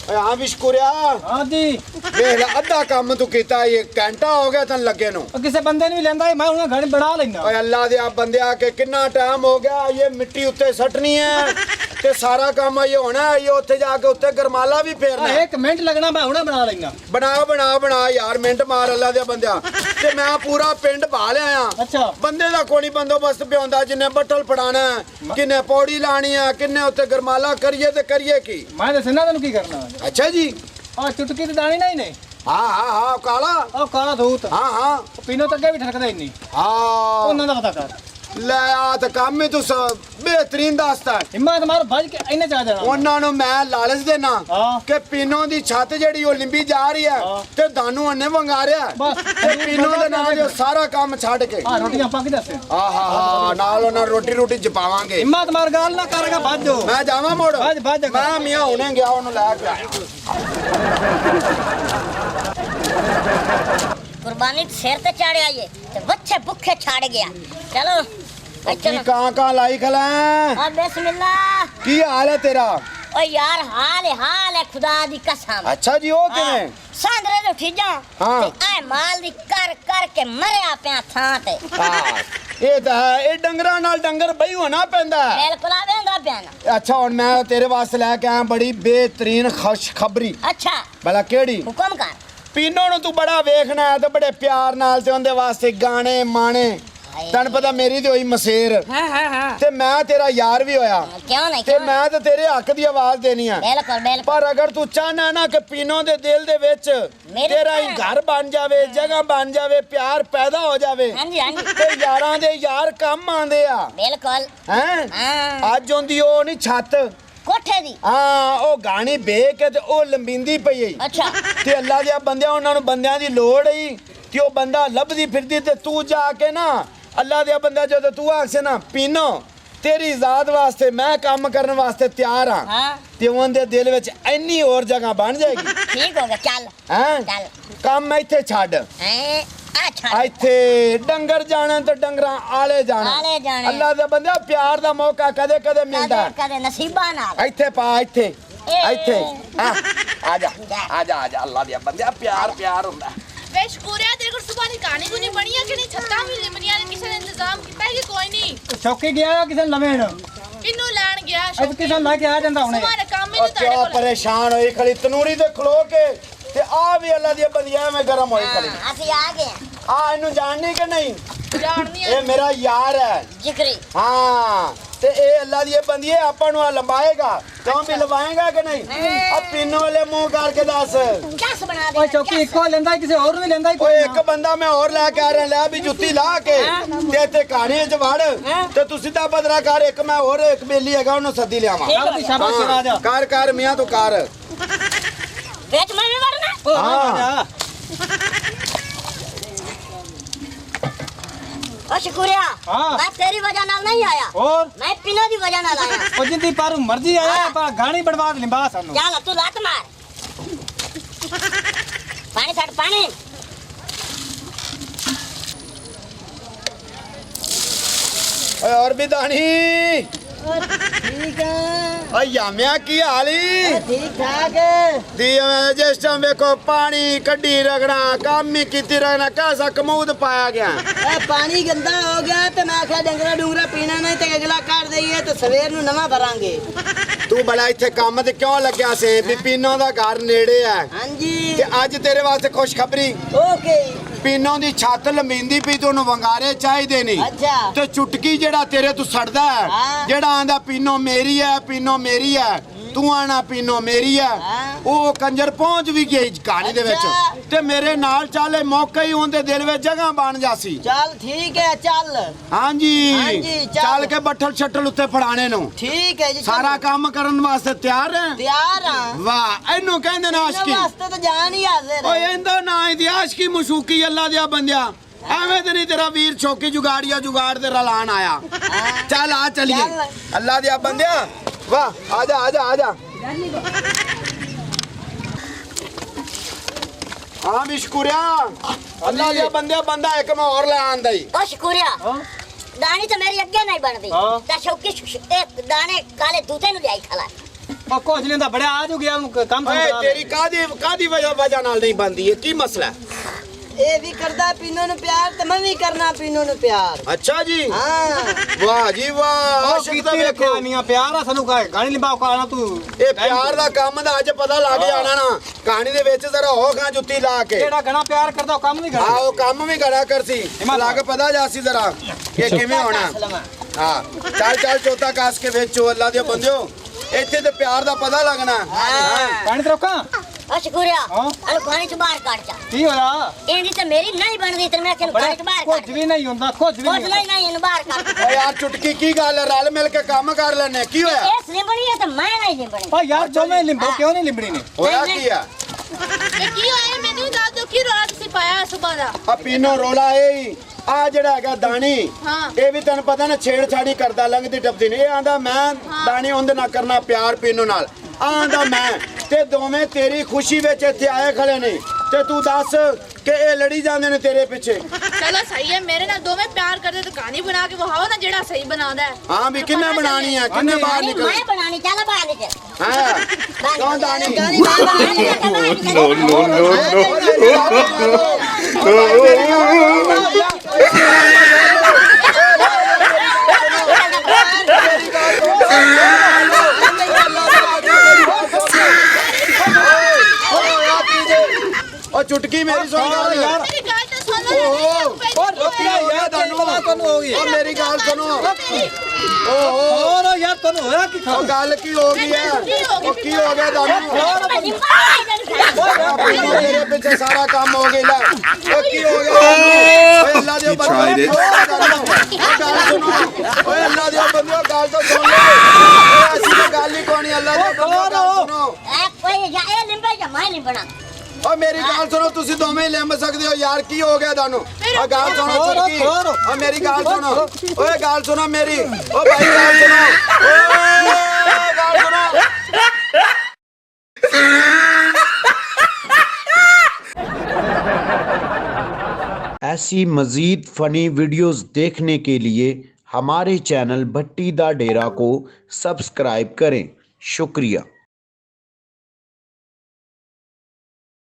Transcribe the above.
हाँ विशकुरिया। हाँ जी। देख अद्धा काम तू कीता ये घंटा हो गया तन लगे नु। किसी बंदे ने लेंदा मैं उन्हें घर बना लेना। ओए अल्लाह दे आप बंदे के कितना टाइम हो गया ये मिट्टी उत्ते सटनी है ते सारा काम ये होना है ये उत्ते जाके उत्ते गरमाला भी फेरना है। 1 मिनट लगना मैं उन्हें बना लेना। बना बना बना यार मिनट मार अल्लाह दे बंदे ते मैं पूरा पिंड भा लिया। अच्छा बंदे दा कोई बंदोबस्त पे होंदा जिन्ने बट्टल फड़ाना है किन्ने पौड़ी लानी है किन्ने उत्ते गरमाला करिए ते करिए की मैं दसना तैनूं की करना। अच्छा जी हां चुटकी ते दानी नहीं ने। हाँ हाँ हाँ काला ओ काला धूत। हाँ हाँ पीनो तक भी ठनकदा ही नहीं। हाँ ਉਹਨਾਂ ਦਾ ਪਤਾ ਕਰ ले आ तो काम में तू बेहतरीन दसता है। हिम्मत मार भज के इन्ने चा जाना। उन्होंने मैं लालच देना कि पीनो दी छत जेड़ी ओ लिंबी जा रही है ते दानू अन्ने वंगा रहा है बस ते पीनो दे नाल जो सारा काम छड़ के हां रोटियां पक दस। हां हां हां नाल ओना रोटी रोटी जपावांगे। हिम्मत मार गाल ना करगा भज जो मैं जावा मोड़ भज मैं मियां हुने गया ओनु ला के कुर्बानी सिर ते चाड़े आइए ते बच्चे भूखे छाड़ गया। चलो की कहां लाई खला हां बिस्मिल्लाह। की हाल है तेरा? ओ यार हाल है खुदा दी कसम। अच्छा जी ओ किने सांदरे तो ठीक जा हां ते आ माल दी कर के मरया पिया थां ते। हां ये ता ए डंगरा नाल डंगर बई होना पैंदा है। बिल्कुल आवेंदा पिया। अच्छा हुन मैं तेरे वास्ते लेके आया बड़ी बेहतरीन खुशखबरी। अच्छा भला केड़ी? हुक्म कर। पीनो नु तू बड़ा वेखना है ते बड़े प्यार नाल ते उनदे वास्ते गाने माने तन पता मेरी ते होई मसेर। हां हां हां ते मैं तेरा यार भी होया क्यों नहीं ते मैं ते तेरे हक दी आवाज देनी है। बिल्कुल बिल्कुल पर अगर तू चाहना ना कि पीनो दे दिल दे विच तेरा ही घर बन जावे जगह बन जावे प्यार पैदा हो जावे। हां जी हां जी ते यारां दे यार कम आंदे आ बिल्कुल हैं। हां अज होंदी ओ नहीं छत कोठे दी। हाँ ओ गानी बेह के ते ओ लंबींदी पई है। अच्छा ते अल्लाह दे बंदे उन्हां नु बंदियां दी लोड़ है कि ओ बंदा लभदी फिरदी ते तू जाके ना अल्लाह दे बंदा जो तू आखसे ना पीनो तेरी जात वास्ते मैं काम करने वास्ते तैयार हां। हां ते उनदे दिल विच इन्नी और जगह बन जाएगी। ठीक हो गया चल हैं चल काम मैं इथे छाड़ हैं अच्छा इथे डंगर जाने ते डंगरां आले जाने अल्लाह दे बंदे प्यार दा मौका कदे कदे मिलदा है कदे नसीबा नाल। इथे पा इथे इथे आजा आजा आजा अल्लाह दे बंदे प्यार प्यार हुंदा। बेशकुरिया तेरे को सुबह की कहानी कुनी बनी है कि नहीं छत्ता भी लिमनिया ने किसी ने इंतजाम किया है कि कोई नहीं चौकी गया किसी लवेण किन्नू लैन गया आज किसी ला के आ जांदा हुणे। तुम्हारे काम में और नहीं क्या ताड़े को परेशान होई खड़ी तनूरी ते खलो के ते आ भी अल्लाह दी बंदियां में गरम होई खड़ी। ਅਸੀਂ आ गए आ इनु जाननी के नहीं जाननी ये मेरा यार है जिक्री। हां ते ए अल्लाह दी बंदी है आपन नु लंबाएगा तुम भी लंबाएगा कि नहीं? अब पीनो वाले मुंह करके दस दस बना दे। ओए चौकी इको लेंदा किसी और नहीं लेंदा ओए एक बंदा मैं और लेके आ रहा ले भी जुत्ती ला के ते ते कहानी च वड़ ते तू सीधा बदला कर एक मैं और एक बेली हैगा उन्हें सद्दी ले आवा। शाबाश आ जा कर मियां तू कर बेच में भी वरना ओ जा ओ शुक्रिया। हाँ। मैं तेरी वजह नाल नहीं आया और मैं पिनो दी वजह नाल आया। ओ जिंदी पर मर्जी आया पर गानी बर्बाद लिंबा सानू। चल तू लात मार पानी छट पानी। ओए और भी दानी ठीक है ओए यामिया की हाली ठीक ठाक है। दी मैं जिस टाइम देखो पानी कड्डी रगड़ा काम ही कीती रगड़ा कैसा कमूद पाया गया। पानी गंदा हो गया तो मैं आखिया डंगरा डूंगरा पीना नहीं तो अगला कर दईए तो सवेर नू नवा भरांगे। तू बड़ा इत्थे काम ते क्यों लग्या से भी पीनो दा घर नेड़े है। हां जी ते अज तेरे वास्ते खुशखबरी ओके पीनो दी छत लंबींदी पई तोनू वंगारे चाहिदे नहीं। अच्छा ते चुटकी जेड़ा तेरे तू सड़दा है हाँ। जेड़ा आंदा पीनो मेरी है तू आना पीनो मेरी है हाँ। ओ कंजर पहुंच भी गई कहानी दे विच अच्छा। ते मेरे नाल चाले मौके ही उनदे दिल विच जगह बन जासी। चल ठीक है चल हां जी चल। चल के बट्ठल छट्टल उत्ते फड़ाने नु ठीक है जी सारा काम करन वास्ते तैयार है। तैयार हां वाह इन्नू कहंदे ने आशिकी वास्ते तो जान ही हाजिर ओए है। इंदा ना ही आशिकी मशूकी अल्लाह दिया बंदिया एवें ते नहीं तेरा वीर चौकी जुगाड़िया जुगाड़ ते रलान आया। चल आ चलिए अल्लाह दिया बंदिया वाह आजा आजा आजा। हाँ भी शुक्रिया अल्लाह दिया बंदिया बंदा एक मैं और ले आंदा ही। ओ शुक्रिया दानी तो मेरी अगे नहीं बनदी ता शौकी एक दाने काले दूते नु लाई खला ਉਹ ਕੁਝ ਨਹੀਂ ਹੁੰਦਾ ਬੜਿਆ ਆ ਜੂ ਗਿਆ ਉਹਨੂੰ ਕੰਮ ਓਏ ਸਮਝਾ ਤੇਰੀ ਕਾਦੀ ਵਜ੍ਹਾ ਨਾਲ ਨਹੀਂ ਬੰਦੀ ਹੈ ਕੀ ਮਸਲਾ ਇਹ ਵੀ ਕਰਦਾ ਪੀਨੋ ਨੂੰ ਪਿਆਰ ਤੇ ਮੈਂ ਵੀ ਕਰਨਾ ਪੀਨੋ ਨੂੰ ਪਿਆਰ ਅੱਛਾ ਜੀ ਹਾਂ ਵਾਹ ਜੀ ਵਾਹ ਉਹ ਆਸ਼ਿਕ ਤਾਂ ਕੀਤੀ ਵੇਖੋ ਰੱਖਿਆ ਨਹੀਂ ਪਿਆਰ ਆ ਸਾਨੂੰ ਕਹੇ ਗਾਣੀ ਲਿੰਬਾ ਕਾਣਾ ਤੂੰ ਇਹ ਪਿਆਰ ਦਾ ਕੰਮ ਦਾ ਅੱਜ ਪਤਾ ਲੱਗ ਜਾਣਾ ਨਾ ਕਹਾਣੀ ਦੇ ਵਿੱਚ ਜ਼ਰਾ ਹੋ ਖਾਂ ਜੁੱਤੀ ਲਾ ਕੇ ਜਿਹੜਾ ਗਣਾ ਪਿਆਰ ਕਰਦਾ ਉਹ ਕੰਮ ਨਹੀਂ ਕਰਦਾ ਆਹ ਉਹ ਕੰਮ ਵੀ ਗੜਾ ਕਰਸੀ ਲੱਗ ਪਤਾ ਜਾਸੀ ਜ਼ਰਾ ਕਿ ਕਿਵੇਂ ਹੋਣਾ ਹਾਂ ਚੱਲ ਚੌਥਾ ਕਾਸ ਕੇ ਵੇਚੋ ਅੱਲਾ ਦੇ ਬੰਦਿਓ ਇੱਥੇ ਤੇ ਪਿਆਰ ਦਾ ਪਤਾ ਲੱਗਣਾ ਪਾਣੀ ਤੇ ਰੋਕਾਂ ਆ ਸ਼ੁਕਰੀਆ ਹਾਂ। ਅਲ ਪਾਣੀ ਚ ਬਾਹਰ ਕੱਢ ਜਾ ਕੀ ਹੋਇਆ ਇਹਦੀ ਤੇ ਮੇਰੀ ਨਹੀਂ ਬਣਦੀ ਤੇ ਮੈਂ ਕਿਹਨੂੰ ਬੜੇ ਪਾਣੀ ਚ ਬਾਹਰ ਕੁਝ ਕੱਢ ਵੀ ਨਹੀਂ ਹੁੰਦਾ ਕੁਝ ਵੀ ਕੁਝ ਨਹੀਂ ਨਹੀਂ ਇਹਨੂੰ ਬਾਹਰ ਕੱਢ ਓ ਯਾਰ ਚੁਟਕੀ ਕੀ ਗੱਲ ਹੈ ਰਲ ਮਿਲ ਕੇ ਕੰਮ ਕਰ ਲੈਨੇ ਕੀ ਹੋਇਆ ਇਹ ਲਿੰਬਣੀ ਹੈ ਤੇ ਮੈਂ ਨਹੀਂ ਲਿੰਬਣੀ ਓ ਯਾਰ ਦੋਵੇਂ ਲਿੰਬੋ ਕਿਉਂ ਨਹੀਂ ਲਿੰਬੜੀ ਨੇ ਹੋਇਆ ਕੀ ਆ ਇਹ ਕੀ ਹੋਇਆ ਮੈਨੂੰ ਦੱਸ ਦਿਓ ਕੀ ਰੌਲਾ ਤੁਸੀਂ ਪਾਇਆ ਸੁਬਾਹ ਦਾ ਆ ਪੀਨੋ ਰੋਲਾ ਇਹ ਆ ਜਿਹੜਾ ਹੈਗਾ ਦਾਣੀ ਹਾਂ। ਇਹ ਵੀ ਤੈਨੂੰ ਪਤਾ ਨਾ ਛੇੜਛਾੜੀ ਕਰਦਾ ਲੰਘਦੀ ਟੱਪਦੀ ਨੇ ਇਹ ਆਂਦਾ ਮੈਂ ਦਾਣੀ ਉਹਦੇ ਨਾਲ ਕਰਨਾ ਪਿਆਰ ਪੀਨੋ ਨਾਲ ਆਂਦਾ ਮੈਂ ਤੇ ਦੋਵੇਂ ਤੇਰੀ ਖੁਸ਼ੀ ਵਿੱਚ ਇੱਥੇ ਆਏ ਖੜੇ ਨੇ ਤੇ ਤੂੰ ਦੱਸ ਕਿ ਇਹ ਲੜੀ ਜਾਂਦੇ ਨੇ ਤੇਰੇ ਪਿੱਛੇ ਚਲੋ ਸਹੀ ਹੈ ਮੇਰੇ ਨਾਲ ਦੋਵੇਂ ਪਿਆਰ ਕਰਦੇ ਤੇ ਕਹਾਣੀ ਬਣਾ ਕੇ ਵਹਾਓ ਨਾ ਜਿਹੜਾ ਸਹੀ ਬਣਾਉਂਦਾ ਹੈ ਹਾਂ ਵੀ ਕਿੰਨੇ ਬਣਾਣੀ ਆ ਕਿੰਨੇ ਬਾਹਰ ਨਿਕਲ ਮੈਂ ਬਣਾਣੀ ਚੱਲ ਬਾਹਰ ਨਿਕਲ ਹਾਂ ਕੌਣ ਦਾਣੀ No, ਉਹ ਚੁਟਕੀ ਮੇਰੀ ਸੁਣ ਗੱਲ ਯਾਰ ਮੇਰੀ ਗੱਲ ਤਾਂ ਸੁਣ ਲਓ ਓ ਰੋਕਿਆ ਯਾਰ ਤੁਹਾਨੂੰ ਹੋ ਗਈ ਉਹ ਮੇਰੀ ਗੱਲ ਸੁਣੋ ਓਹੋ ਹੋਰ ਯਾਰ ਤੁਹਾਨੂੰ ਹੋਇਆ ਕੀ ਉਹ ਗੱਲ ਕੀ ਹੋ ਗਈ ਹੈ ਉਹ ਕੀ ਹੋ ਗਿਆ ਤੁਹਾਨੂੰ ਮੇਰੇ ਪਿੱਛੇ ਸਾਰਾ ਕੰਮ ਹੋ ਗਿਆ ਲੈ ਉਹ ਕੀ ਹੋ ਗਿਆ ਓਏ ਅੱਲਾ ਦੇ ਬੰਦੇ ਗੱਲ ਸੁਣੋ ਓਏ ਅੱਲਾ ਦੇ ਬੰਦੇ ਗੱਲ ਤਾਂ ਸੁਣ ਲੈ ਓਏ ਅਸੀਂ ਤਾਂ ਗੱਲ ਹੀ ਕੋਣੀ ਅੱਲਾ ਦੇ ਬੰਦੇ ਗੱਲ ਸੁਣੋ ਕੋਈ ਜਾਂ ਇਹ ਲਿੰਬੇ ਜਾਂ ਮੈਂ ਲਿੰਬਣਾ ਓ ਮੇਰੀ ਗੱਲ ਸੁਣੋ ਤੁਸੀਂ ਦੋਵੇਂ ਹੀ ਲਿੰਬ ਸਕਦੇ ਹੋ ਯਾਰ ਕੀ ਹੋ ਗਿਆ ਤੁਹਾਨੂੰ ਆ ਗੱਲ ਸੁਣੋ ਚੁਟਕੀ ਓ ਮੇਰੀ ਗੱਲ ਸੁਣੋ ਓਏ ਗੱਲ ਸੁਣੋ ਮੇਰੀ ਓ ਭਾਈ ਗੱਲ ਸੁਣੋ ਓਏ ਗੱਲ ਸੁਣੋ ऐसी मज़ीद फ़नी वीडियोज़ देखने के लिए हमारे चैनल भट्टी दा डेरा को सब्सक्राइब करें शुक्रिया।